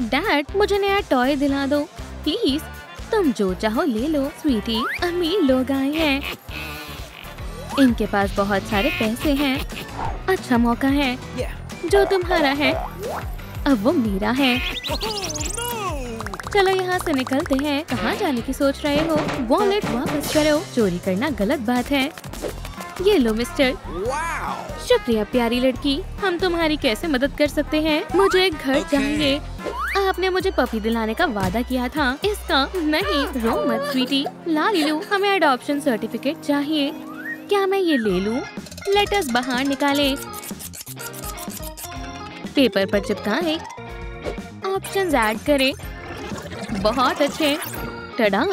Dad, मुझे नया toy दिला दो प्लीज। तुम जो चाहो ले लो स्वीटी, अमीर लोग आए हैं, इनके पास बहुत सारे पैसे हैं। अच्छा मौका है, जो तुम्हारा है अब वो मेरा है। चलो यहाँ से निकलते हैं। कहाँ जाने की सोच रहे हो? वॉलेट वापस करो, चोरी करना गलत बात है। ये लो मिस्टर। शुक्रिया प्यारी लड़की, हम तुम्हारी कैसे मदद कर सकते हैं? मुझे एक घर चाहिए। आपने मुझे पपी दिलाने का वादा किया था, इसका नहीं। रो मत स्वीटी। लालीलू, हमें एडॉप्शन सर्टिफिकेट चाहिए। क्या मैं ये ले लूं? लेटर्स बाहर निकालें, पेपर पर चिपकाएं, ऑप्शंस ऐड करें। बहुत अच्छे। टडा,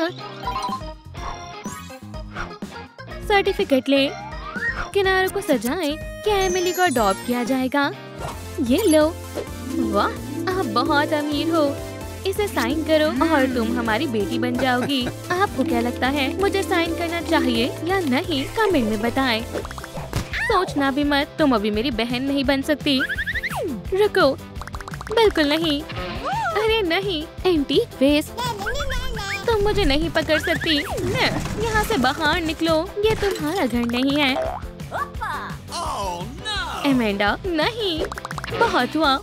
सर्टिफिकेट ले, किनारों को सजाएं। क्या एमिली को अडॉप्ट किया जाएगा? ये लो। वाह, आप बहुत अमीर हो। इसे साइन करो और तुम हमारी बेटी बन जाओगी। आपको क्या लगता है, मुझे साइन करना चाहिए या नहीं? कमेंट में बताएं। सोचना भी मत, तुम अभी मेरी बहन नहीं बन सकती। रुको, बिल्कुल नहीं। अरे नहीं, एंटीक फेस, तुम मुझे नहीं पकड़ सकती। यहाँ से बाहर निकलो, ये तुम्हारा घर नहीं है। एमेंडा, नहीं, बहुत हुआ।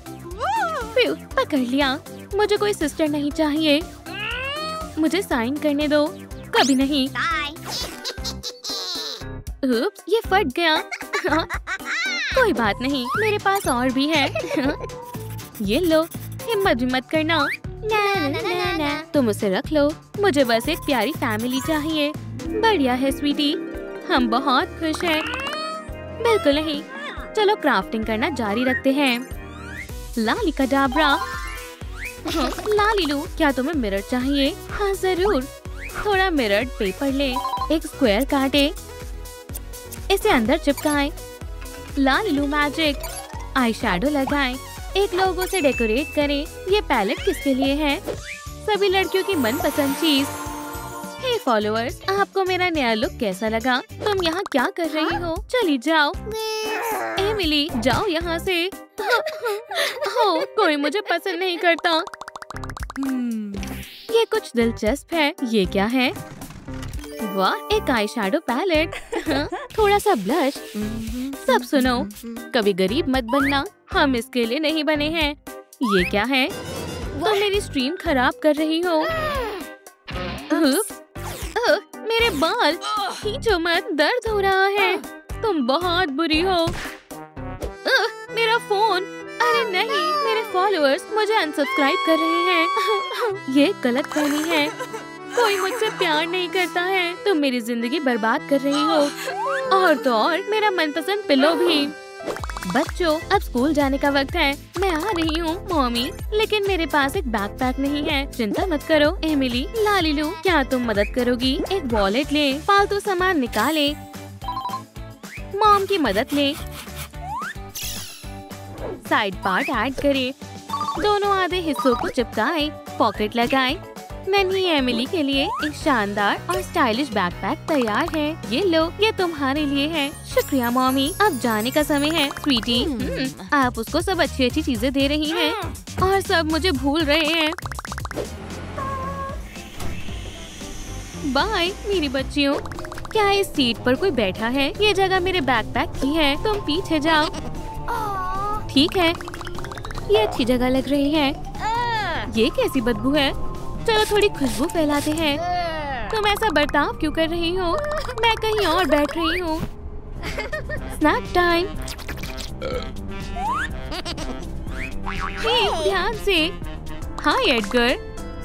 पकड़ लिया। मुझे कोई सिस्टर नहीं चाहिए। मुझे साइन करने दो। कभी नहीं। उप्स, ये फट गया। कोई बात नहीं, मेरे पास और भी है। ये लो, हिम्मत भी मत करना। ना। तुम उसे रख लो, मुझे बस एक प्यारी फैमिली चाहिए। बढ़िया है स्वीटी, हम बहुत खुश हैं। बिल्कुल नहीं। चलो क्राफ्टिंग करना जारी रखते हैं। लाली का डाबरा। लालीलू, क्या तुम्हें मिरर चाहिए? हाँ जरूर। थोड़ा मिरर्ड पेपर ले, एक स्क्वायर काटे, इसे अंदर चिपकाएं। लालीलू मैजिक, आई शैडो लगाएं, एक लोगो से डेकोरेट करें। ये पैलेट किसके लिए है? सभी लड़कियों की मनपसंद चीज। हे फॉलोअर्स, आपको मेरा नया लुक कैसा लगा? तुम यहाँ क्या कर रही हो? चली जाओ। एमिली, जाओ यहाँ से। हो, कोई मुझे पसंद नहीं करता। ये कुछ दिलचस्प है। ये क्या है? वाह, एक आई शैडो पैलेट। थोड़ा सा ब्लश। सब सुनो, कभी गरीब मत बनना, हम इसके लिए नहीं बने हैं। ये क्या है? तुम मेरी स्ट्रीम खराब कर रही हो। मेरे बाल, खींचो मत, दर्द हो रहा है। तुम बहुत बुरी हो। मेरा फोन। अरे नहीं, मेरे फॉलोअर्स मुझे अनसब्सक्राइब कर रहे हैं। ये गलतफहमी है, कोई मुझसे प्यार नहीं करता है। तुम मेरी जिंदगी बर्बाद कर रही हो। और तो और मेरा मनपसंद पिलो भी। बच्चों, अब स्कूल जाने का वक्त है। मैं आ रही हूँ मॉमी, लेकिन मेरे पास एक बैकपैक नहीं है। चिंता मत करो एमिली। लालीलू, क्या तुम मदद करोगी? एक वॉलेट ले, फालतू सामान निकाले, मॉम की मदद ले, साइड पार्ट ऐड करे, दोनों आधे हिस्सों को चिपकाए, पॉकेट लगाए। नन्ही एमिली के लिए एक शानदार और स्टाइलिश बैकपैक तैयार है। ये लो, ये तुम्हारे लिए है। शुक्रिया मॉमी, अब जाने का समय है। स्वीटी, आप उसको सब अच्छी अच्छी चीजें दे रही हैं और सब मुझे भूल रहे हैं। बाय मेरी बच्चियों। क्या इस सीट पर कोई बैठा है? ये जगह मेरे बैकपैक की है, तुम पीछे जाओ। ठीक है, ये अच्छी जगह लग रही है। ये कैसी बदबू है? चलो थोड़ी खुशबू फैलाते हैं। तुम ऐसा बर्ताव क्यों कर रही हो? मैं कहीं और बैठ रही हूँ। Snack time. ध्यान से। हाय एडगर,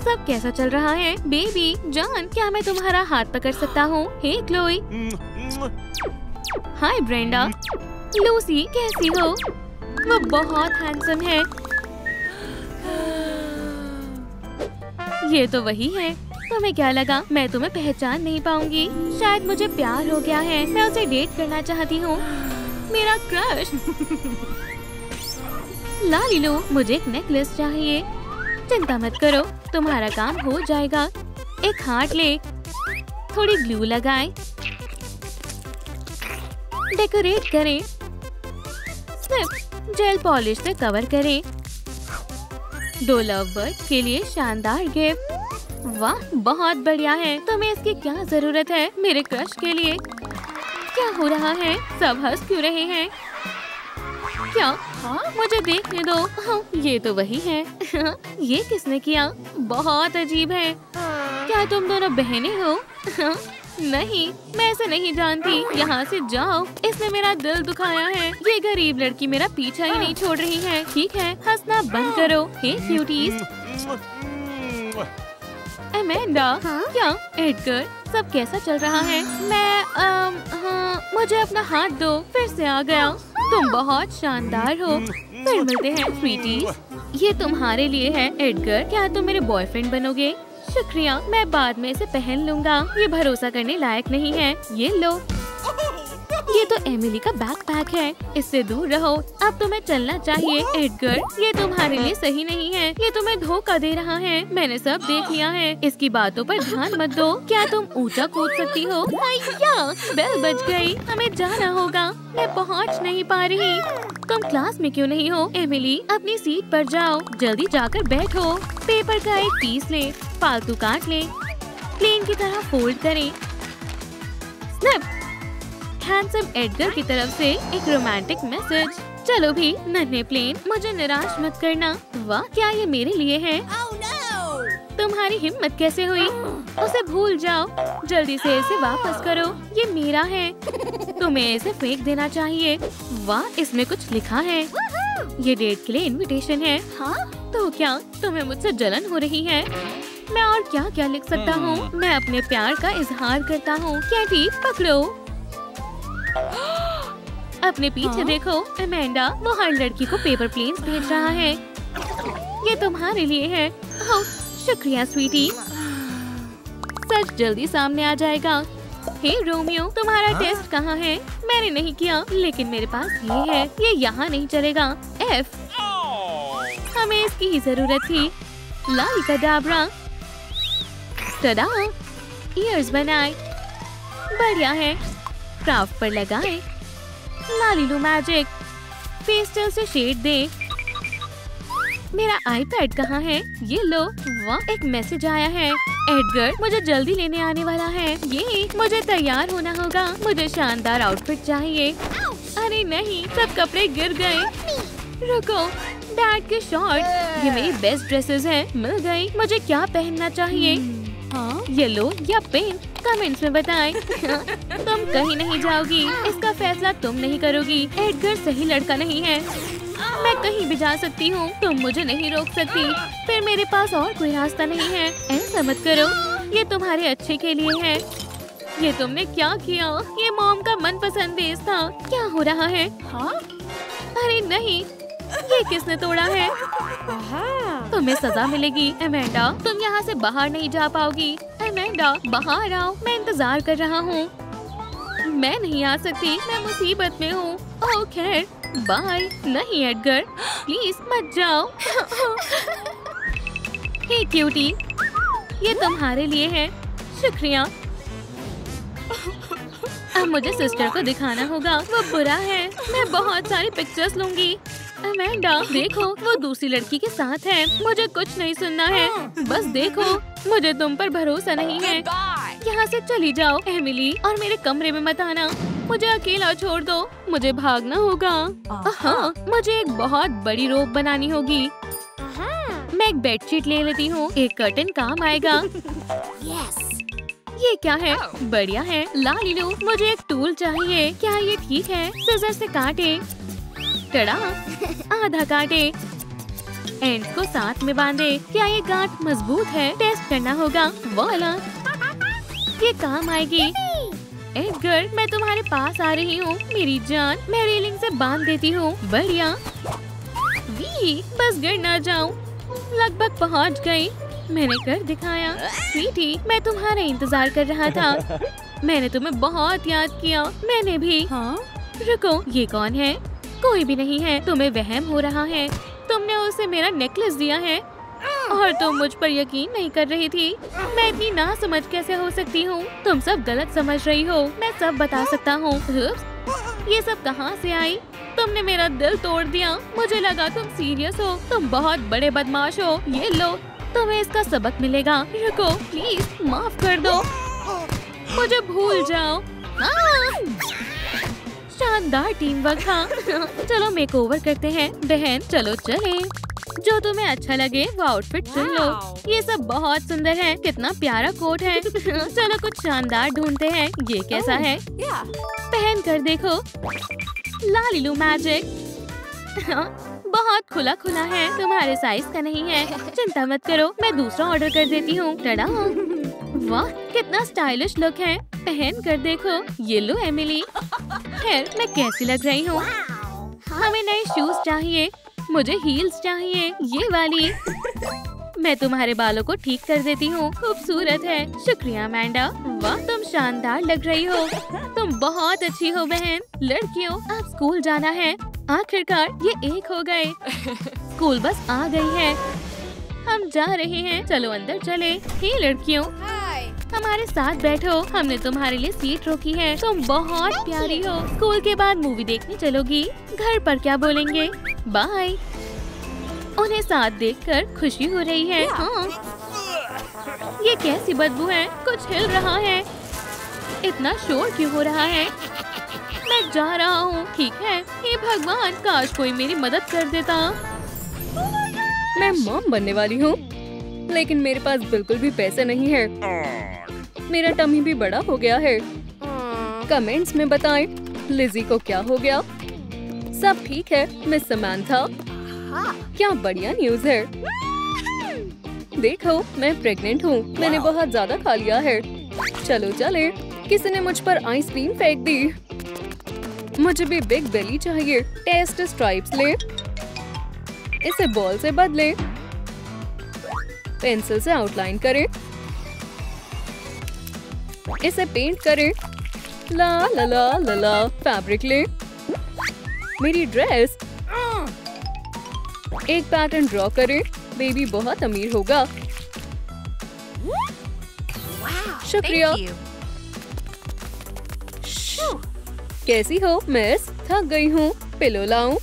सब कैसा चल रहा है? बेबी जान, क्या मैं तुम्हारा हाथ पकड़ सकता हूँ? हे क्लोई। हाय ब्रेंडा। लूसी, कैसी हो? वो बहुत हैंडसम है। ये तो वही है। तुम्हें क्या लगा मैं तुम्हें पहचान नहीं पाऊंगी? शायद मुझे प्यार हो गया है। मैं उसे डेट करना चाहती हूँ। मेरा क्रश। लालीलू, मुझे एक नेकलेस चाहिए। चिंता मत करो, तुम्हारा काम हो जाएगा। एक हार्ट ले, थोड़ी ग्लू लगाएं, डेकोरेट करें, स्निप जेल पॉलिश से कवर करें। 2 लव बर्ड के लिए शानदार गिफ्ट। वाह, बहुत बढ़िया है। तुम्हें इसकी क्या जरूरत है मेरे क्रश के लिए? क्या हो रहा है? सब हंस क्यों रहे हैं? क्या? हाँ, मुझे देखने दो। हाँ, ये तो वही है। ये किसने किया? बहुत अजीब है। क्या तुम दोनों बहनें हो? नहीं, मैं ऐसे नहीं जानती। यहाँ से जाओ, इसने मेरा दिल दुखाया है। ये गरीब लड़की मेरा पीछा ही नहीं छोड़ रही है। ठीक है, हंसना बंद करो। हे क्यूटीज। अमेंडा, क्या? एडगर, सब कैसा चल रहा है? मैं हाँ, मुझे अपना हाथ दो। फिर से आ गया। तुम बहुत शानदार हो। फिर मिलते हैं स्वीटीज। ये तुम्हारे लिए है एडगर। क्या तुम मेरे बॉयफ्रेंड बनोगे? शुक्रिया, मैं बाद में इसे पहन लूंगा। ये भरोसा करने लायक नहीं है। ये लो। ये तो एमिली का बैकपैक है। इससे दूर रहो। अब तुम्हें चलना चाहिए एडगर। ये तुम्हारे लिए सही नहीं है। ये तुम्हें धोखा दे रहा है। मैंने सब देख लिया है। इसकी बातों पर ध्यान मत दो। क्या तुम ऊंचा कूद सकती हो? या, बेल बज गई। हमें जाना होगा। मैं पहुंच नहीं पा रही। तुम क्लास में क्यों नहीं हो? एमिली, अपनी सीट पर जाओ। जल्दी जाकर बैठो। पेपर का एक पीस ले, फालतू काट ले, प्लेन की तरह फोल्ड करें। स्नैप। हैंडसम एडगर की तरफ से एक रोमांटिक मैसेज। चलो भी नन्हे प्लेन, मुझे निराश मत करना। वाह, क्या ये मेरे लिए है? तुम्हारी हिम्मत कैसे हुई? उसे भूल जाओ। जल्दी से इसे वापस करो। ये मेरा है। तुम्हें इसे फेंक देना चाहिए। वाह, इसमें कुछ लिखा है। ये डेट के लिए इनविटेशन है। हाँ? तो क्या तुम्हें मुझसे जलन हो रही है? मैं और क्या क्या लिख सकता हूँ? मैं अपने प्यार का इजहार करता हूँ। कैटी, पकड़ो। अपने पीछे देखो। अमेंडा, वो हर लड़की को पेपर प्लेन्स भेज रहा है। ये तुम्हारे लिए है। ओह, शुक्रिया स्वीटी। सच जल्दी सामने आ जाएगा। हे रोमियो, तुम्हारा टेस्ट कहाँ है? मैंने नहीं किया, लेकिन मेरे पास ये है। ये यहाँ नहीं चलेगा। एफ। हमें इसकी ही जरूरत थी। लालिकाडाब्रा। टडा, ईयर्स बनाए। बढ़िया है। क्राफ्ट पर लगाए। लालीलू मैजिक। पेस्टल से शेड दे। मेरा आईपैड कहाँ है? ये लो। वाह, एक मैसेज आया है। एडगर, मुझे जल्दी लेने आने वाला है। ये मुझे तैयार होना होगा। मुझे शानदार आउटफिट चाहिए। अरे नहीं, सब कपड़े गिर गए। रुको, डैड के शॉर्ट। ये मेरी बेस्ट ड्रेसेस हैं। मिल गई। मुझे क्या पहनना चाहिए? हाँ? येलो या पिंक? कमेंट्स में बताएं। तुम कहीं नहीं जाओगी। इसका फैसला तुम नहीं करोगी। एडगर सही लड़का नहीं है। मैं कहीं भी जा सकती हूँ। तुम मुझे नहीं रोक सकती। फिर मेरे पास और कोई रास्ता नहीं है। ऐसा मत करो। ये तुम्हारे अच्छे के लिए है। ये तुमने क्या किया? ये मॉम का मनपसंद बेस था। क्या हो रहा है? हाँ? अरे नहीं, ये किसने तोड़ा है? तुम्हें सजा मिलेगी। अमेंडा, तुम यहाँ से बाहर नहीं जा पाओगी। अमेंडा, बाहर आओ। मैं इंतजार कर रहा हूँ। मैं नहीं आ सकती। मैं मुसीबत में हूँ। ओह खैर, बाय। नहीं एडगर, प्लीज मत जाओ। हे क्यूटी, ये तुम्हारे लिए है। शुक्रिया। अब मुझे सिस्टर को दिखाना होगा। वो बुरा है। मैं बहुत सारी पिक्चर्स लूंगी। अमेंडा, देखो, वो दूसरी लड़की के साथ है। मुझे कुछ नहीं सुनना है। बस देखो, मुझे तुम पर भरोसा नहीं है। यहाँ से चली जाओ एमिली, और मेरे कमरे में मत आना। मुझे अकेला छोड़ दो। मुझे भागना होगा। हाँ, मुझे एक बहुत बड़ी रोप बनानी होगी। मैं एक बेडशीट ले लेती हूँ। एक कर्टन काम आएगा। ये क्या है? बढ़िया है। लालीलू, मुझे एक टूल चाहिए। क्या ये ठीक है? सीजर से काटे। टड़ा, आधा काटे। एंड को साथ में बांधे। क्या ये गांठ मजबूत है? टेस्ट करना होगा। वाला, ये काम आएगी। एडगर, मैं तुम्हारे पास आ रही हूँ मेरी जान। मैं रेलिंग से बांध देती हूँ। बढ़िया। वी, बस गिर ना जाऊँ। लगभग पहुँच गई। मैंने कर दिखाया। स्वीटी, मैं तुम्हारा इंतजार कर रहा था। मैंने तुम्हें बहुत याद किया। मैंने भी। हाँ? रुको, ये कौन है? कोई भी नहीं है। तुम्हें वहम हो रहा है। तुमने उसे मेरा नेकलेस दिया है और तुम मुझ पर यकीन नहीं कर रही थी। मैं इतनी नासमझ कैसे हो सकती हूँ? तुम सब गलत समझ रही हो। मैं सब बता सकता हूँ। ये सब कहाँ से आई? तुमने मेरा दिल तोड़ दिया। मुझे लगा तुम सीरियस हो। तुम बहुत बड़े बदमाश हो। ये लो, तुम्हें इसका सबक मिलेगा। रुको, प्लीज माफ कर दो, मुझे भूल जाओ। शानदार टीम वर्क था। चलो मेकओवर करते हैं बहन, चलो चले। जो तुम्हें अच्छा लगे वो आउटफिट चुन लो। ये सब बहुत सुंदर है। कितना प्यारा कोट है। चलो कुछ शानदार ढूंढते हैं। ये कैसा है? पहन कर देखो। लालीलू मैजिक। बहुत खुला खुला है, तुम्हारे साइज का नहीं है। चिंता मत करो, मैं दूसरा ऑर्डर कर देती हूँ। टड़ा! वाह, कितना स्टाइलिश लुक है। पहन कर देखो। ये लो एमिली। खैर, मैं कैसी लग रही हूँ? हमें नए शूज चाहिए। मुझे हील्स चाहिए, ये वाली। मैं तुम्हारे बालों को ठीक कर देती हूँ। खूबसूरत है। शुक्रिया अमेंडा। वाह, तुम शानदार लग रही हो। तुम बहुत अच्छी हो बहन। लड़कियों, अब स्कूल जाना है। आखिरकार ये एक हो गए। स्कूल बस आ गई है। हम जा रहे हैं। चलो अंदर चले। हे लड़कियों, हमारे साथ बैठो। हमने तुम्हारे लिए सीट रोकी है। तुम बहुत प्यारी हो। स्कूल के बाद मूवी देखने चलोगी? घर पर क्या बोलेंगे? बाय। उन्हें साथ देखकर खुशी हो रही है। हाँ। ये कैसी बदबू है? कुछ हिल रहा है। इतना शोर क्यों हो रहा है? मैं जा रहा हूँ। ठीक है। हे भगवान, काश कोई मेरी मदद कर देता। मैं मॉम बनने वाली हूँ, लेकिन मेरे पास बिल्कुल भी पैसे नहीं है। मेरा टमी भी बड़ा हो गया है। कमेंट्स में बताएं लिज़ी को क्या हो गया। सब ठीक है मिस समांथा। क्या बढ़िया न्यूज़ है। देखो, मैं प्रेग्नेंट हूँ। मैंने बहुत ज्यादा खा लिया है। चलो चले। किसी ने मुझ पर आइसक्रीम फेंक दी। मुझे भी बिग बेली चाहिए। टेस्ट स्ट्राइप्स ले। इसे बॉल से बदले। पेंसिल से आउटलाइन करें। इसे पेंट करें। ला ला ला ला ला। फैब्रिक ले। मेरी ड्रेस। एक पैटर्न ड्रॉ करें। बेबी बहुत अमीर होगा। शुक्रिया। कैसी हो मिस? थक गई हूँ। पिलो लाऊं?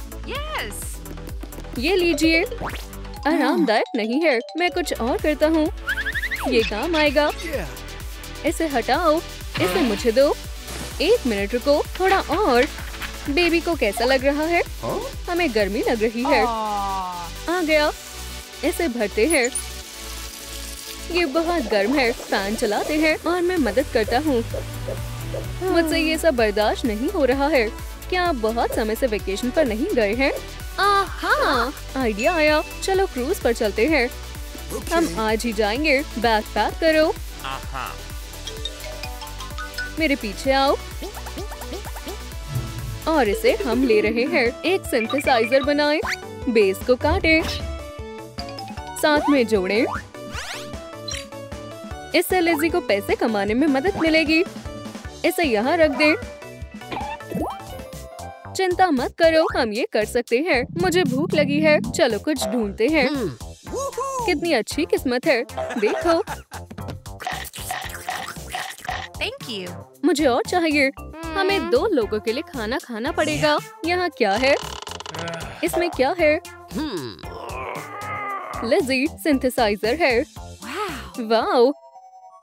ये लीजिए। आरामदायक नहीं है। मैं कुछ और करता हूँ। ये काम आएगा। इसे हटाओ। इसे मुझे दो। 1 मिनट रुको। थोड़ा और। बेबी को कैसा लग रहा है? हमें गर्मी लग रही है। आ गया। इसे भरते हैं। ये बहुत गर्म है। फैन चलाते हैं और मैं मदद करता हूँ। मुझसे ये सब बर्दाश्त नहीं हो रहा है। क्या आप बहुत समय से वेकेशन पर नहीं गए हैं? हाँ, आइडिया आया। चलो क्रूज पर चलते हैं। हम आज ही जाएंगे। बैग पैक करो। मेरे पीछे आओ। और इसे हम ले रहे हैं। एक सिंथेसाइजर बनाएं। बेस को काटें। साथ में जोड़ें। इससे लिज़ी को पैसे कमाने में मदद मिलेगी। इसे यहाँ रख दें। चिंता मत करो, हम ये कर सकते हैं। मुझे भूख लगी है। चलो कुछ ढूंढते हैं। कितनी अच्छी किस्मत है। देखो। Thank you. मुझे और चाहिए। हमें 2 लोगों के लिए खाना खाना पड़ेगा। यहाँ क्या है? इसमें क्या है? लिज़ी, सिंथेसाइजर है। वाओ,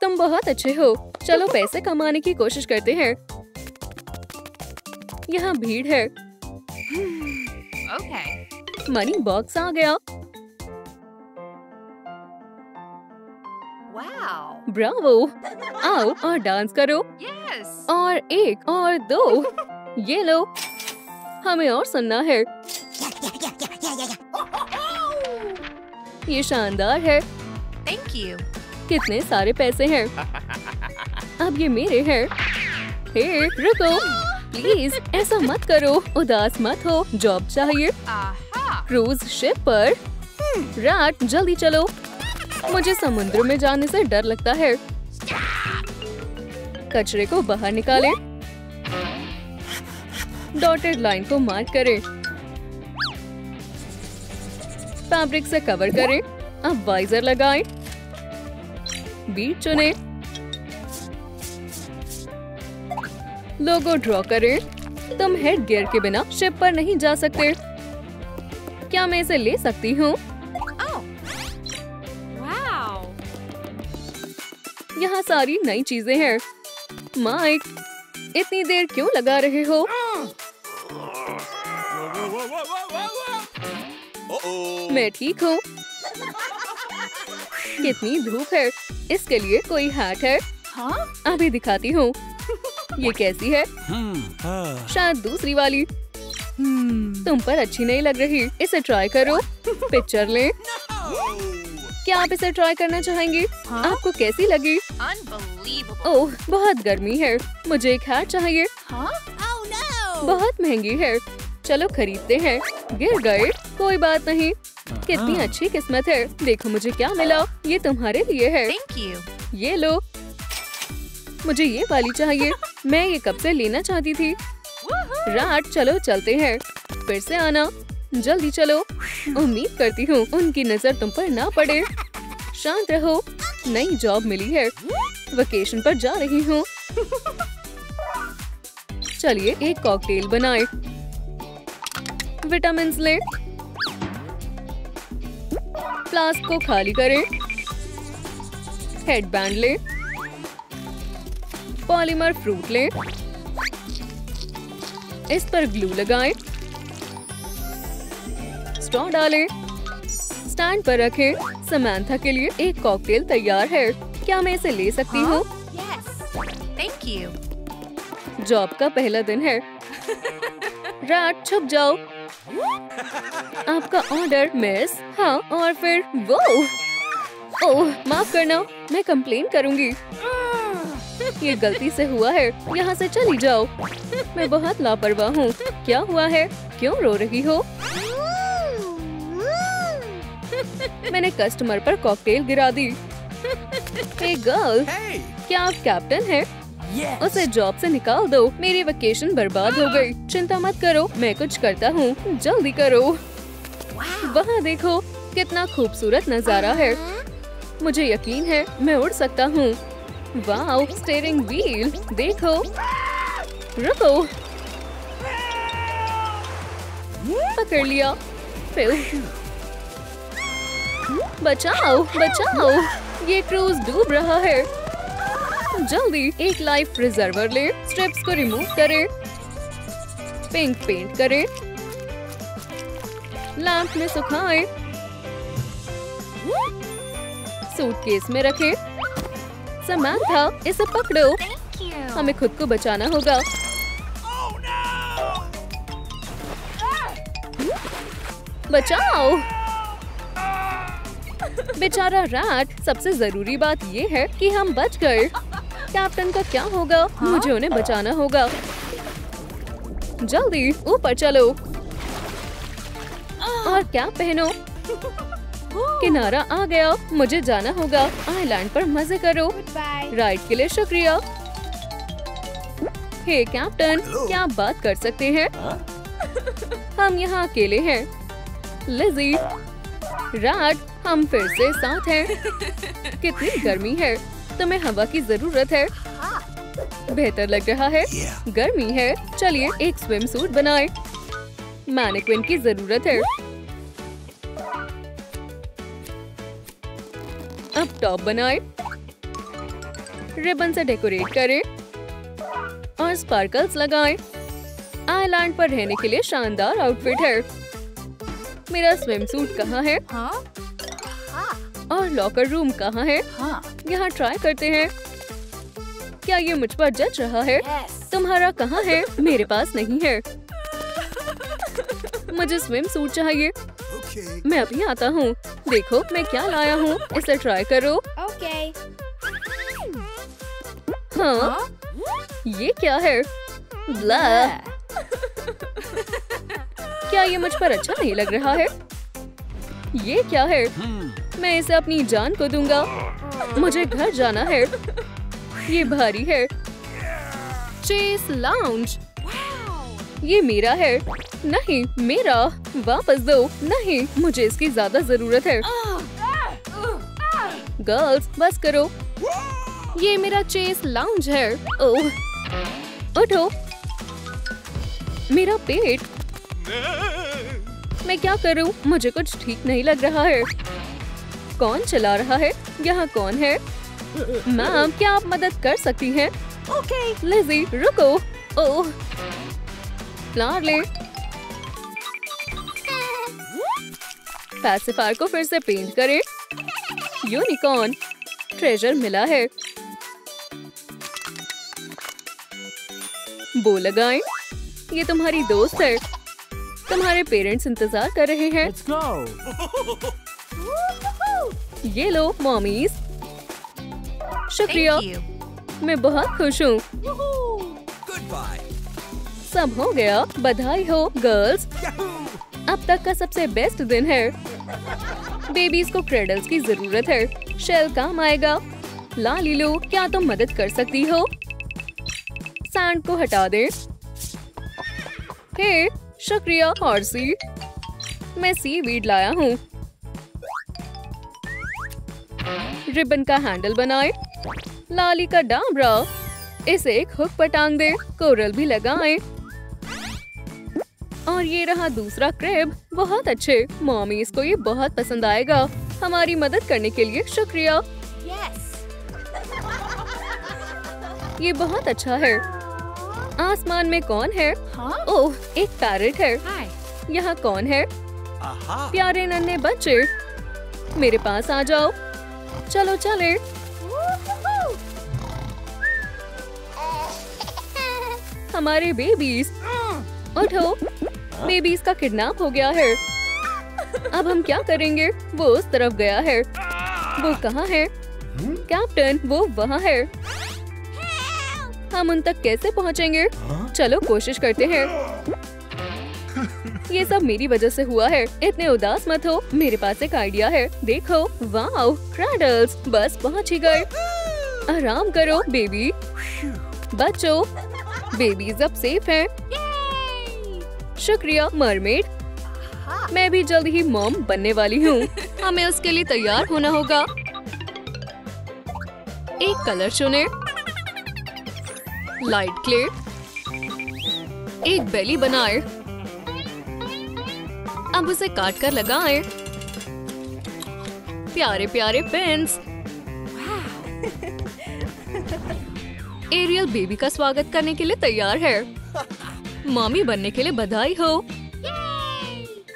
तुम बहुत अच्छे हो। चलो पैसे कमाने की कोशिश करते हैं। यहाँ भीड़ है। Okay. मनी बॉक्स आ गया। Wow. ब्रावो। आओ और डांस करो। Yes. और 1 और 2। ये लो। हमें और सुनना है। ये शानदार है। Thank you. कितने सारे पैसे हैं। अब ये मेरे हैं। हे, रुको। प्लीज ऐसा मत करो। उदास मत हो। जॉब चाहिए। Aha. क्रूज शिप पर। रात, जल्दी चलो। मुझे समुद्र में जाने से डर लगता है। कचरे को बाहर निकालें। डॉटेड लाइन को मार्क करें। फैब्रिक से कवर करें। अब वाइजर लगाएं। बीट चुनें। लोगो ड्रॉ करें। तुम हेड गियर के बिना शिप पर नहीं जा सकते। क्या मैं इसे ले सकती हूँ? Wow. यहाँ सारी नई चीजें हैं। माइक, इतनी देर क्यों लगा रहे हो? मैं ठीक हूँ। कितनी धूप है, इसके लिए कोई हैट है? Huh? अभी दिखाती हूँ। ये कैसी है? शायद दूसरी वाली। तुम पर अच्छी नहीं लग रही, इसे ट्राई करो। पिक्चर ले। क्या आप इसे ट्राई करना चाहेंगी? हाँ? आपको कैसी लगी? Unbelievable. ओह, बहुत गर्मी है, मुझे एक हैट चाहिए। Huh? Oh no. बहुत महंगी है। चलो खरीदते हैं। गिर गए, कोई बात नहीं। कितनी अच्छी किस्मत है। देखो मुझे क्या मिला, ये तुम्हारे लिए है। Thank you. ये लो। मुझे ये वाली चाहिए, मैं ये कब से लेना चाहती थी। रात, चलो चलते हैं। फिर से आना, जल्दी चलो। उम्मीद करती हूँ उनकी नजर तुम पर ना पड़े। शांत रहो, नई जॉब मिली है, वेकेशन पर जा रही हूँ। चलिए एक कॉकटेल बनाएं। विटामिन्स ले। फ्लास्क को खाली करें। हेडबैंड ले। पॉलीमर फ्रूट ले। इस पर ग्लू लगाएं। स्ट्रॉ डालें। स्टैंड पर रखें। समांथा के लिए एक कॉकटेल तैयार है। क्या मैं इसे ले सकती हूँ? Yes. Thank you. जॉब का पहला दिन है। रात, छुप जाओ। आपका ऑर्डर मिस। हाँ, और फिर वो। ओह, माफ करना, मैं कंप्लेन करूंगी। ये गलती से हुआ है, यहाँ से चली जाओ। मैं बहुत लापरवाह हूँ। क्या हुआ है? क्यों रो रही हो? मैंने कस्टमर पर कॉकटेल गिरा दी। हे गर्ल, क्या आप कैप्टन हैं? उसे जॉब से निकाल दो। मेरी वेकेशन बर्बाद हो गई। चिंता मत करो, मैं कुछ करता हूँ। जल्दी करो। वहाँ देखो, कितना खूबसूरत नजारा है। मुझे यकीन है मैं उड़ सकता हूँ। वाओ, स्टीयरिंग व्हील देखो। रुको, पकड़ लिया। फिर बचाओ, बचाओ, ये क्रूज डूब रहा है। जल्दी एक लाइफ प्रिजर्वर ले। स्ट्रिप्स को रिमूव करें। पिंक पेंट करें। लैंप में सुखाएं। सूटकेस में रखें। समांथा, इसे पकड़ो। Thank you. हमें खुद को बचाना होगा। बचाओ। बेचारा रैट। सबसे जरूरी बात ये है कि हम बच गए। कैप्टन का क्या होगा? मुझे उन्हें बचाना होगा। जल्दी ऊपर चलो और क्या पहनो। किनारा आ गया, मुझे जाना होगा। आइलैंड पर मजे करो। राइड के लिए शुक्रिया। हे कैप्टन, क्या आप बात कर सकते हैं? हम यहाँ अकेले हैं। लिज़ी, रैट, हम फिर से साथ हैं। कितनी गर्मी है, तुम्हें हवा की जरूरत है। बेहतर लग रहा है। गर्मी है, चलिए एक स्विम सूट बनाएं। मैनिक्विन की जरूरत है। अब टॉप बनाएं। रिबन से डेकोरेट करें और स्पार्कल्स लगाएं। आइलैंड पर रहने के लिए शानदार आउटफिट है। मेरा स्विम सूट कहाँ है? और लॉकर रूम कहाँ है? यहाँ ट्राई करते हैं। क्या ये मुझ पर जच रहा है? तुम्हारा कहाँ है? मेरे पास नहीं है। मुझे स्विम सूट चाहिए। मैं अभी आता हूँ। देखो मैं क्या लाया हूँ, इसे ट्राई करो। हाँ, ये क्या है? ब्ला। क्या ये मुझ पर अच्छा नहीं लग रहा है? ये क्या है? मैं इसे अपनी जान को दूंगा। मुझे घर जाना है। ये भारी है। Chaise lounge. ये मेरा है। नहीं, मेरा। वापस दो। नहीं, मुझे इसकी ज्यादा जरूरत है। गर्ल्स, बस करो। ये मेरा चेस लाउंज है। ओह, उठो। मेरा पेट। मैं क्या करूं? मुझे कुछ ठीक नहीं लग रहा है। कौन चला रहा है? यहाँ कौन है? मैम, क्या आप मदद कर सकती हैं? लिज़ी, रुको। ओह, फ्लावर ले। पैसिफायर को फिर से पेंट करें। यूनिकॉर्न, ट्रेजर मिला है। बो लगाएं। ये तुम्हारी दोस्त है। तुम्हारे पेरेंट्स इंतजार कर रहे हैं। ये लो मॉमीज। शुक्रिया। Thank you. मैं बहुत खुश हूँ। सब हो गया। बधाई हो गर्ल्स। अब तक का सबसे बेस्ट दिन है। बेबीज को क्रेडल्स की जरूरत है। शेल काम आएगा। लालीलू, क्या तुम मदद कर सकती हो? सैंड को हटा दे। हे, शुक्रिया हॉर्सी। मैं सीवीड लाया हूँ। रिबन का हैंडल बनाए। लाली का डामरा। इसे एक हुक पर टांग दे। कोरल भी लगाएं। और ये रहा दूसरा क्रेब। बहुत अच्छे। मॉमी इसको ये बहुत पसंद आएगा। हमारी मदद करने के लिए शुक्रिया। Yes. ये बहुत अच्छा है। आसमान में कौन है? ओह, एक पैरेट है। Hi. यहाँ कौन है? प्यारे नन्हे बच्चे, मेरे पास आ जाओ। चलो चले। हमारे बेबीज, उठो। बेबीज का किडनैप हो गया है। अब हम क्या करेंगे? वो उस तरफ गया है। वो कहाँ है? कैप्टन, वो वहाँ है। हम उन तक कैसे पहुँचेंगे? चलो कोशिश करते हैं। ये सब मेरी वजह से हुआ है। इतने उदास मत हो। मेरे पास एक आइडिया है। देखो, वाओ, क्रैडल्स। बस पहुँच ही गए। आराम करो बेबी। बच्चों, बेबीज अब सेफ हैं। शुक्रिया मरमेड। मैं भी जल्द ही मॉम बनने वाली हूँ। हमें उसके लिए तैयार होना होगा। एक कलर चुने। Light clay. एक बेली बनाए। अब उसे काट कर लगाएं। प्यारे प्यारे पेन्स। एरियल बेबी का स्वागत करने के लिए तैयार है। मम्मी बनने के लिए बधाई हो।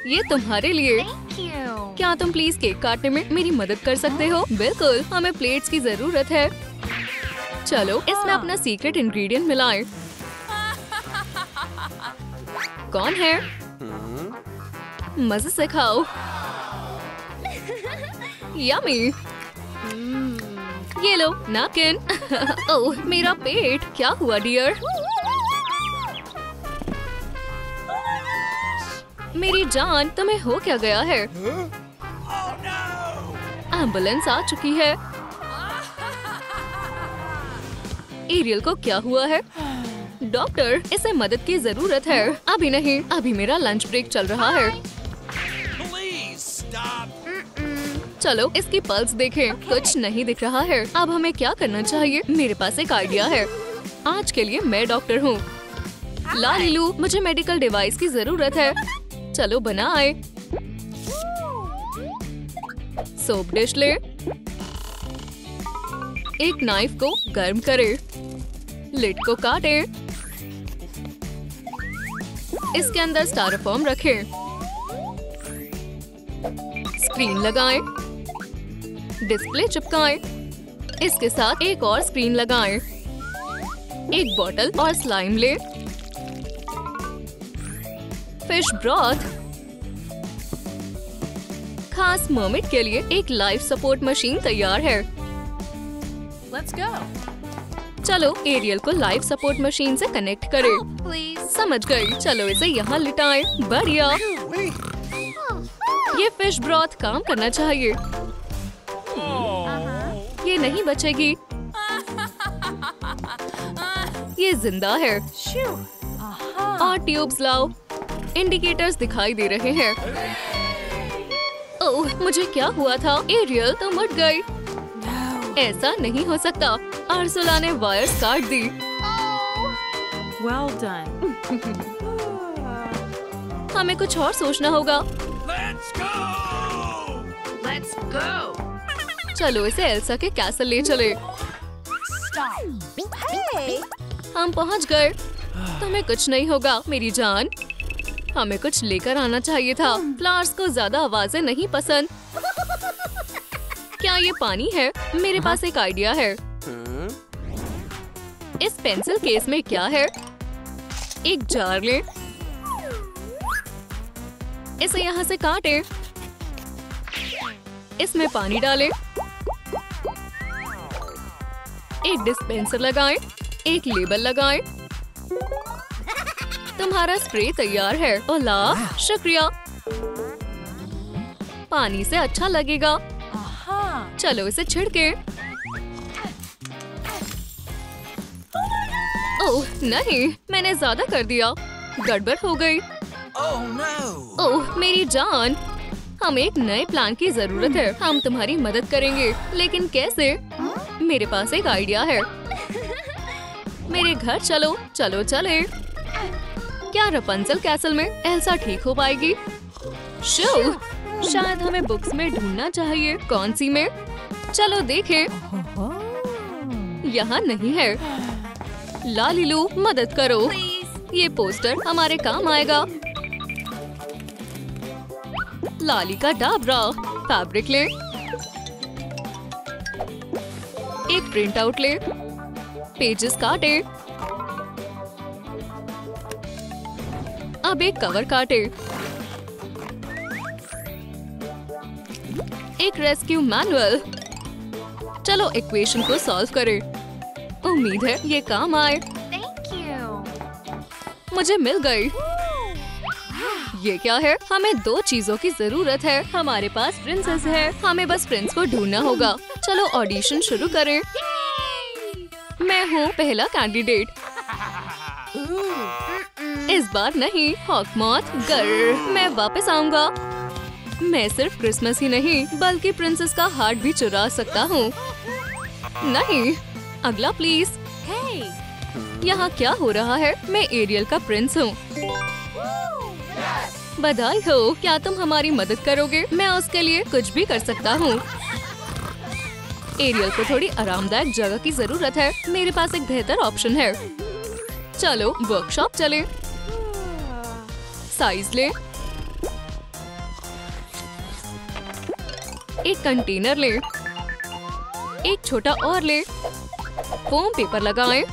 ये तुम्हारे लिए। Thank you. क्या तुम प्लीज केक काटने में मेरी मदद कर सकते हो? बिल्कुल, हमें प्लेट्स की जरूरत है। चलो इसमें अपना सीक्रेट इंग्रेडिएंट मिलाएं। कौन है? मजे से खाओ। यम्मी। ये लो नैपकिन। ओह, मेरा पेट। क्या हुआ डियर? मेरी जान, तुम्हें हो क्या गया है? एम्बुलेंस आ चुकी है। एरियल को क्या हुआ है? डॉक्टर, इसे मदद की जरूरत है। अभी नहीं, अभी मेरा लंच ब्रेक चल रहा है। चलो इसकी पल्स देखें। कुछ नहीं दिख रहा है। अब हमें क्या करना चाहिए? मेरे पास एक आइडिया है। आज के लिए मैं डॉक्टर हूँ। लालीलू, मुझे मेडिकल डिवाइस की जरूरत है। चलो बनाए। सोप डिश ले। एक नाइफ को गर्म करे। लिड को काटे। इसके अंदर स्टायरोफोम रखें। स्क्रीन लगाएं। डिस्प्ले चिपकाएं। इसके साथ एक और स्क्रीन लगाएं। एक बोतल और स्लाइम ले। Fish broth. खास मर्मेड के लिए एक लाइफ सपोर्ट मशीन तैयार है। Let's go. चलो एरियल को लाइफ सपोर्ट मशीन से कनेक्ट करें। Please. समझ गई। चलो इसे यहाँ लिटाएं। बढ़िया। ये फिश ब्रॉथ काम करना चाहिए। ये नहीं बचेगी। ये जिंदा है। Shoo. और ट्यूब्स लाओ। इंडिकेटर्स दिखाई दे रहे हैं। ओह, मुझे क्या हुआ था? एरियल, तुम उठ गई। ऐसा नहीं हो सकता। अर्सुला ने वायर्स काट दी। Well done. हमें कुछ और सोचना होगा। Let's go. चलो इसे एल्सा के कैसल ले चले। Stop. Hey. हम पहुंच गए। तुम्हें कुछ नहीं होगा मेरी जान। हमें कुछ लेकर आना चाहिए था। फ्लावर्स को ज्यादा आवाजें नहीं पसंद। क्या ये पानी है? मेरे पास एक आइडिया है। इस पेंसिल केस में क्या है? एक जार ले, इसे यहाँ से काटे, इसमें पानी डालें, एक डिस्पेंसर लगाएं, एक लेबल लगाएं। तुम्हारा स्प्रे तैयार है। ओला, शुक्रिया। पानी से अच्छा लगेगा। चलो इसे छिड़के। ओह नहीं, मैंने ज्यादा कर दिया। गड़बड़ हो गई। Oh no! ओह मेरी जान, हमें एक नए प्लान की जरूरत है। हम तुम्हारी मदद करेंगे, लेकिन कैसे? मेरे पास एक आइडिया है। मेरे घर चलो। चलो चले। क्या रपंजल कैसल में एल्सा ठीक हो पाएगी? शो, शायद हमें बुक्स में ढूंढना चाहिए। कौन सी में? चलो देखें। यहाँ नहीं है। लालिलू मदद करो। ये पोस्टर हमारे काम आएगा। लाली का डाबरा। फैब्रिक ले, एक प्रिंट आउट ले, पेजेस काटे, अब एक कवर काटे, एक रेस्क्यू मैनुअल। चलो इक्वेशन को सॉल्व करें। उम्मीद है ये काम आए। Thank you. मुझे मिल गई। ये क्या है? हमें दो चीजों की जरूरत है। हमारे पास प्रिंसेस है, हमें बस प्रिंस को ढूंढना होगा। चलो ऑडिशन शुरू करें। मैं हूँ पहला कैंडिडेट। इस बार नहीं, हॉकमॉथ गर्र। मैं वापस आऊंगा। मैं सिर्फ क्रिसमस ही नहीं बल्कि प्रिंसेस का हार्ट भी चुरा सकता हूँ। नहीं, अगला प्लीज। Hey. यहाँ क्या हो रहा है? मैं एरियल का प्रिंस हूँ। बधाई हो। क्या तुम हमारी मदद करोगे? मैं उसके लिए कुछ भी कर सकता हूँ। एरियल को थोड़ी आरामदायक जगह की जरूरत है। मेरे पास एक बेहतर ऑप्शन है। चलो वर्कशॉप चले। साइज ले, एक कंटेनर ले, एक छोटा और ले, फोम पेपर लगाएं,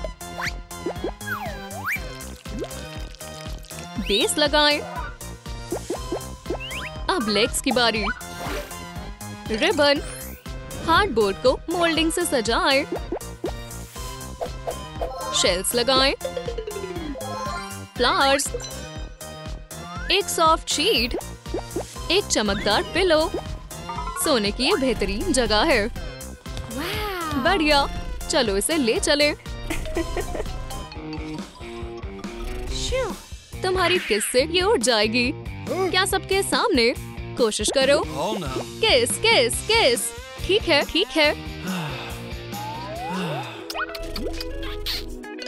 बेस लगाएं। अब लेग्स की बारी। रिबन, हार्डबोर्ड को मोल्डिंग से सजाएं, शेल्स लगाएं, फ्लावर्स, एक सॉफ्ट शीट, एक चमकदार पिलो। सोने की ये बेहतरीन जगह है। Wow. बढ़िया, चलो इसे ले चले। Shoo. तुम्हारी किस से ये उड़ जाएगी। क्या सबके सामने? कोशिश करो। Oh no! किस किस किस। ठीक है ठीक है।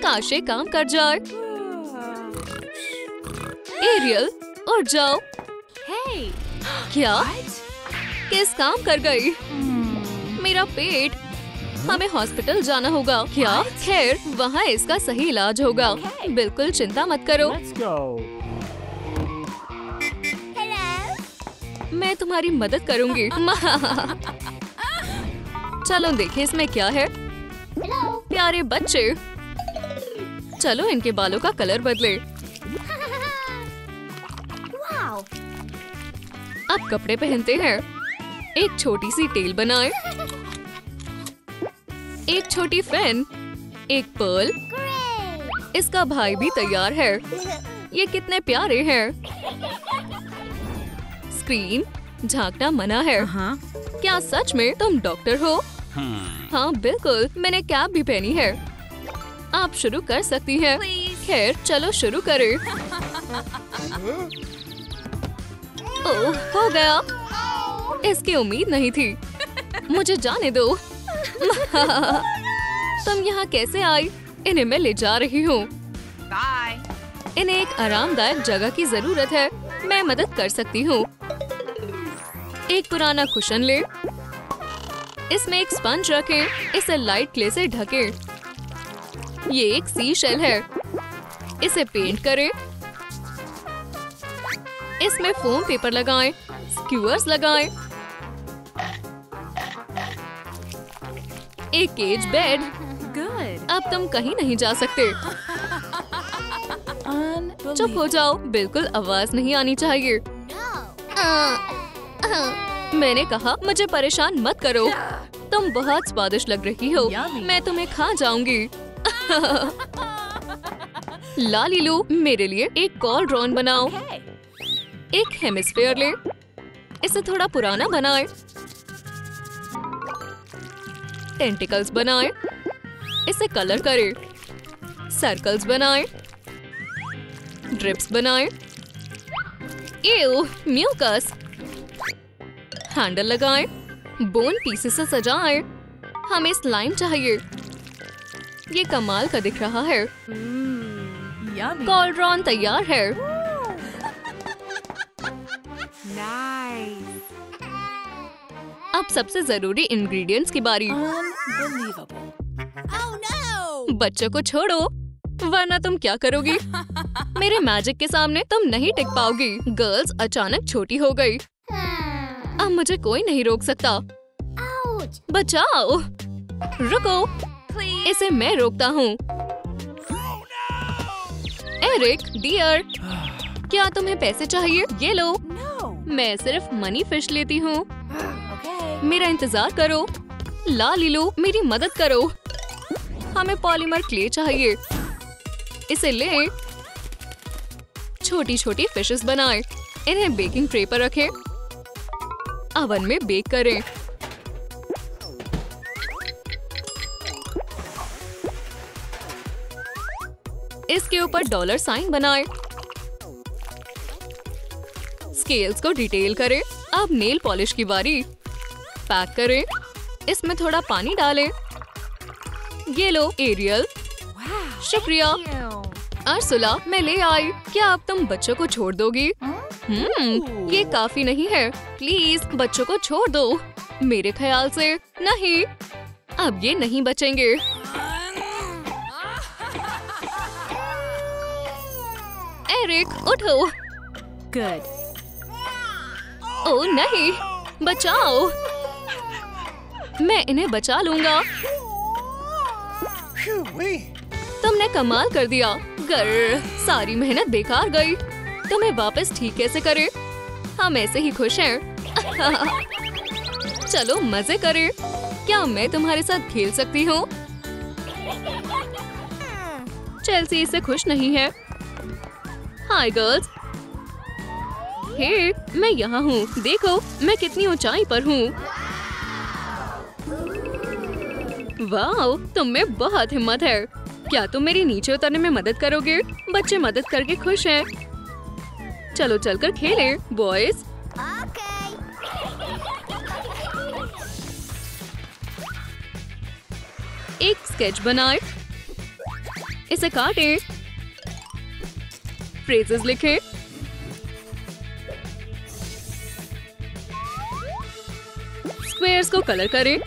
काश ये काम कर जाए। एरियल उड़ जाओ। Hey. क्या? What? किस काम कर गई? मेरा पेट। हमें हॉस्पिटल जाना होगा। क्या? खैर, वहाँ इसका सही इलाज होगा। बिल्कुल चिंता मत करो। Let's go. मैं तुम्हारी मदद करूंगी। चलो देखें इसमें क्या है। प्यारे बच्चे, चलो इनके बालों का कलर बदले। Wow. अब कपड़े पहनते हैं। एक छोटी सी टेल बनाएं, एक छोटी फैन, एक पर्ल। इसका भाई भी तैयार है। ये कितने प्यारे हैं। स्क्रीन, झांकना मना है। क्या सच में तुम डॉक्टर हो? हाँ बिल्कुल, मैंने कैप भी पहनी है। आप शुरू कर सकती हैं। खैर चलो शुरू करें। ओह, हो गया। इसकी उम्मीद नहीं थी। मुझे जाने दो। तुम यहाँ कैसे आई? इन्हें मैं ले जा रही हूँ। Bye. इन्हें एक आरामदायक जगह की जरूरत है। मैं मदद कर सकती हूँ। एक पुराना कुशन ले, इसमें एक स्पंज रखे, इसे लाइट क्ले से ढके। ये एक सी शेल है, इसे पेंट करें। इसमें फोम पेपर लगाएं, स्क्यूअर्स लगाएं। एक केज बेड। Good. अब तुम कहीं नहीं जा सकते। चुप हो जाओ, बिल्कुल आवाज नहीं आनी चाहिए। मैंने कहा मुझे परेशान मत करो। तुम बहुत स्वादिष्ट लग रही हो, मैं तुम्हें खा जाऊंगी। लालीलू, मेरे लिए एक कॉलड्रॉन बनाओ। एक हेमिस्फेयर ले, इसे थोड़ा पुराना बनाए। टेंटिकल्स बनाए, इसे कलर करें। सर्कल्स बनाए, ड्रिप्स बनाए। एव, म्यूकस। हैंडल लगाएं, बोन पीसेस से सजाएं। हमें स्लाइम चाहिए। ये कमाल का दिख रहा है। Yummy. कॉलड्रॉन तैयार है। Nice. अब सबसे जरूरी इंग्रेडिएंट्स की बारी। Unbelievable. Oh no! बच्चों को छोड़ो, वरना तुम क्या करोगी? मेरे मैजिक के सामने तुम नहीं टिक पाओगी। गर्ल्स अचानक छोटी हो गई। अब मुझे कोई नहीं रोक सकता। Ouch! बचाओ! रुको, Please. इसे मैं रोकता हूँ। एरिक, डियर, क्या तुम्हें पैसे चाहिए? ये लो। No. मैं सिर्फ मनी फिश लेती हूँ। Okay. मेरा इंतजार करो। लालीलू, मेरी मदद करो। हमें पॉलीमर क्ले चाहिए। इसे लें। छोटी छोटी फिशेस बनाएं। इन्हें बेकिंग ट्रे पर रखें। ओवन में बेक करें। इसके ऊपर डॉलर साइन बनाएं। स्केल्स को डिटेल करें। अब नेल पॉलिश की बारी। पैक करें। इसमें थोड़ा पानी डालें। ये लो एरियल। Wow. शुक्रिया। Thank you. अर्सुला, मैं ले आई। क्या अब तुम बच्चों को छोड़ दोगी? ये काफी नहीं है। प्लीज बच्चों को छोड़ दो। मेरे ख्याल से नहीं। अब ये नहीं बचेंगे। एरिक, उठो। Good. ओ नहीं, बचाओ। मैं इन्हें बचा लूंगा। तुमने कमाल कर दिया। गर, सारी मेहनत बेकार गई। तुम्हें वापस ठीक कैसे करें? हम ऐसे ही खुश हैं। चलो मजे करें। क्या मैं तुम्हारे साथ खेल सकती हूँ? चेल्सी इससे खुश नहीं है। Hi girls. हे, मैं यहाँ हूँ। देखो मैं कितनी ऊंचाई पर हूँ। वाह, तुम में बहुत हिम्मत है। क्या तुम मेरी नीचे उतरने में मदद करोगे? बच्चे मदद करके खुश हैं। चलो चलकर खेलें, बॉयज। एक स्केच बनाएं। इसे काटें। फ्रेजेस लिखें। स्क्वेयर्स को कलर करें।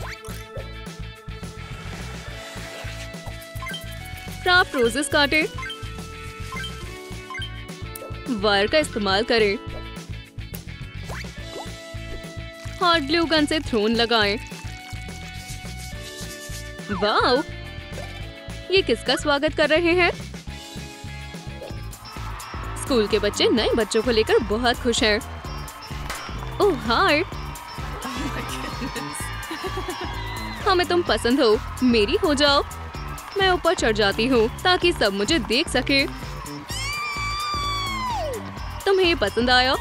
क्राफ्ट रोजेस काटें। वायर का इस्तेमाल करें। हॉट ग्लू गन से थ्रोन लगाएं। वाओ, ये किसका स्वागत कर रहे हैं? स्कूल के बच्चे नए बच्चों को लेकर बहुत खुश हैं। ओह हाय, हमें तुम पसंद हो। मेरी हो जाओ। मैं ऊपर चढ़ जाती हूँ ताकि सब मुझे देख सके। तुम्हें ये पसंद आया?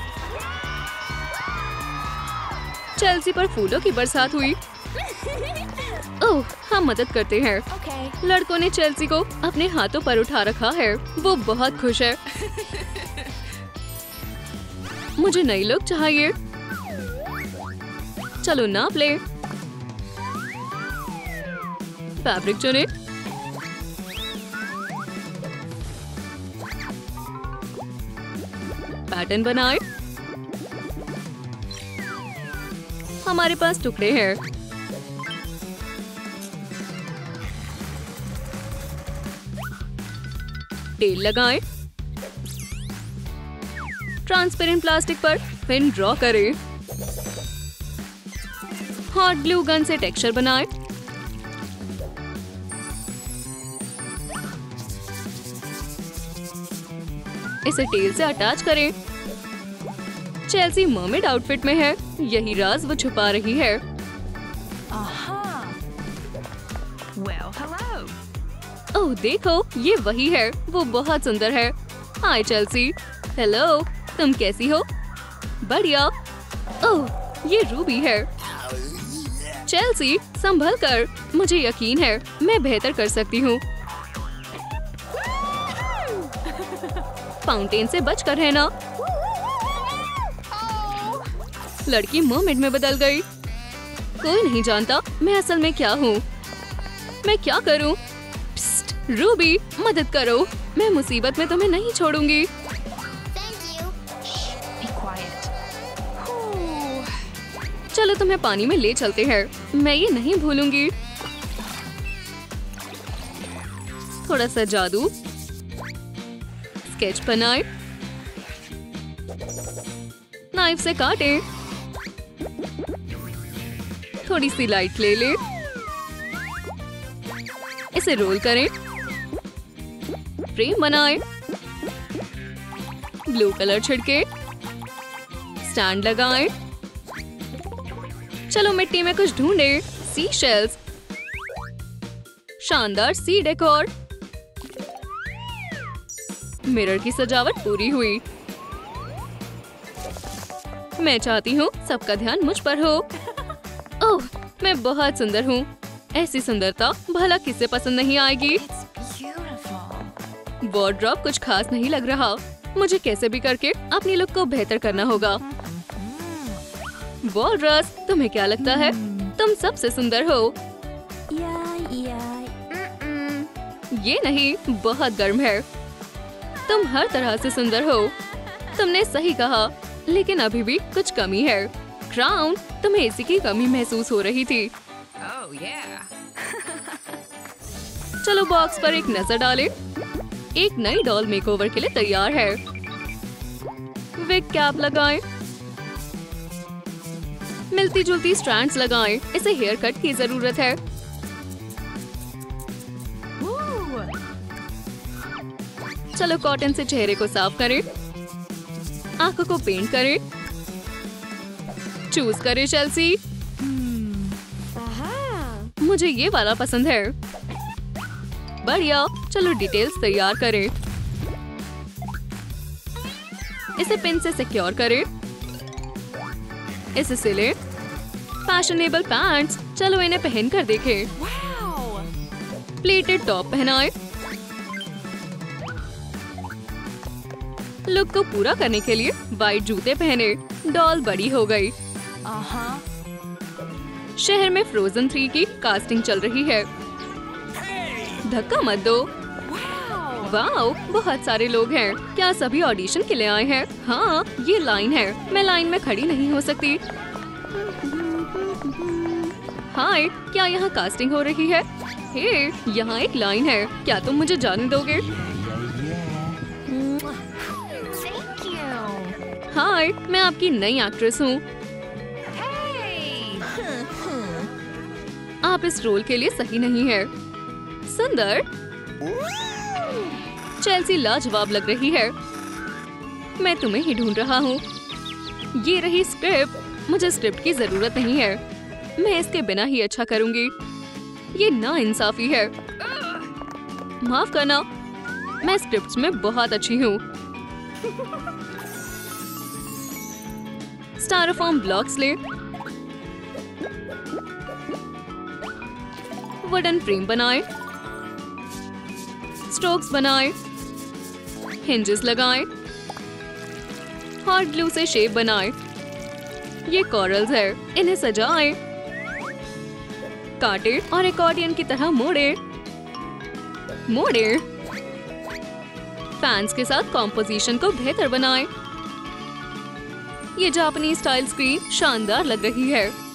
चेल्सी पर फूलों की बरसात हुई। ओह, हम मदद करते हैं। Okay. लड़कों ने चेल्सी को अपने हाथों पर उठा रखा है। वो बहुत खुश है। मुझे नई लुक चाहिए। चलो नाप ले। फैब्रिक चुने। पैटर्न कॉटन बनाए। हमारे पास टुकड़े हैं। तेल लगाएं। ट्रांसपेरेंट प्लास्टिक पर पिन ड्रॉ करें। हॉट ग्लू गन से टेक्सचर बनाएं। इसे टेल से अटैच करें। चेल्सी मर्मेड आउटफिट में है। यही राज वो छुपा रही है। Aha. Well, hello. ओह देखो, ये वही है। वो बहुत सुंदर है। हाय चेल्सी। हेलो, तुम कैसी हो? बढ़िया। ओह, ये रूबी है। चेल्सी, संभल कर। मुझे यकीन है मैं बेहतर कर सकती हूँ। फाउंटेन से बचकर रहना। लड़की मर्मेड में बदल गई। कोई नहीं जानता मैं असल में क्या हूँ। मैं क्या करूँ? प्स्ट, रूबी, मदद करो। मैं मुसीबत में तुम्हें नहीं छोड़ूंगी। Be quiet. Ooh. चलो तुम्हें पानी में ले चलते हैं। मैं ये नहीं भूलूंगी। थोड़ा सा जादू। स्केच बनाए। नाइफ से काटे। थोड़ी सी लाइट ले ले। इसे रोल करें। फ्रेम बनाए। ब्लू कलर छिड़के। स्टैंड लगाएं। चलो मिट्टी में कुछ ढूंढे। Sea shells. शानदार सी डेकोर। मिरर की सजावट पूरी हुई। मैं चाहती हूँ सबका ध्यान मुझ पर हो। ओह, मैं बहुत सुंदर हूँ। ऐसी सुंदरता भला किसे पसंद नहीं आएगी? Beautiful. वार्डरोब कुछ खास नहीं लग रहा। मुझे कैसे भी करके अपनी लुक को बेहतर करना होगा। वॉलरस, तुम्हें क्या लगता है? तुम सबसे सुंदर हो। Yeah. ये नहीं, बहुत गर्म है। तुम हर तरह से सुंदर हो। तुमने सही कहा, लेकिन अभी भी कुछ कमी है। क्राउन, तुम्हें इसी की कमी महसूस हो रही थी। Oh yeah. चलो बॉक्स पर एक नजर डालें। एक नई डॉल मेकओवर के लिए तैयार है। विग कैप लगाएं। मिलती जुलती स्ट्रैंड्स लगाएं। इसे हेयर कट की जरूरत है। Ooh. चलो कॉटन से चेहरे को साफ करें। आंखों को पेंट करें। चूज करें चेल्सी। मुझे ये वाला पसंद है। बढ़िया, चलो डिटेल्स तैयार करें। इसे पिन से सिक्योर करें। इसे सिलें। फैशनेबल पैंट्स, चलो इन्हें पहन कर देखें। Wow. प्लेटेड टॉप पहनाएं। लुक को पूरा करने के लिए वाइट जूते पहने। डॉल बड़ी हो गई। Uh-huh. शहर में फ्रोजन 3 की कास्टिंग चल रही है। धक्का मत दो। Wow. वाओ, बहुत सारे लोग हैं। क्या सभी ऑडिशन के लिए आए हैं? हाँ, ये लाइन है। मैं लाइन में खड़ी नहीं हो सकती। हाय, क्या यहाँ कास्टिंग हो रही है? हे, यहाँ एक लाइन है। क्या तुम मुझे जाने दोगे? Thank you. हाय, मैं आपकी नई एक्ट्रेस हूँ। Hey. आप इस रोल के लिए सही नहीं है। सुंदर। चेल्सी लाजवाब लग रही है। मैं तुम्हें ही ढूंढ रहा हूँ। ये रही स्क्रिप्ट। मुझे स्क्रिप्ट की जरूरत नहीं है। मैं इसके बिना ही अच्छा करूंगी। ये नाइंसाफी है। माफ करना, मैं स्क्रिप्ट्स में बहुत अच्छी हूँ। स्टाइरोफॉर्म ब्लॉक्स ले। वुडन फ्रेम बनाएं। स्ट्रोक्स बनाएं। हिंजेस लगाएं। हॉट ग्लू से शेप बनाएं। ये कॉरल्स है, इन्हें सजाएं। काटे और एकॉर्डियन की तरह मोड़े। फैंस के साथ कॉम्पोजिशन को बेहतर बनाएं। ये जापानी स्टाइल स्क्रीन शानदार लग रही है।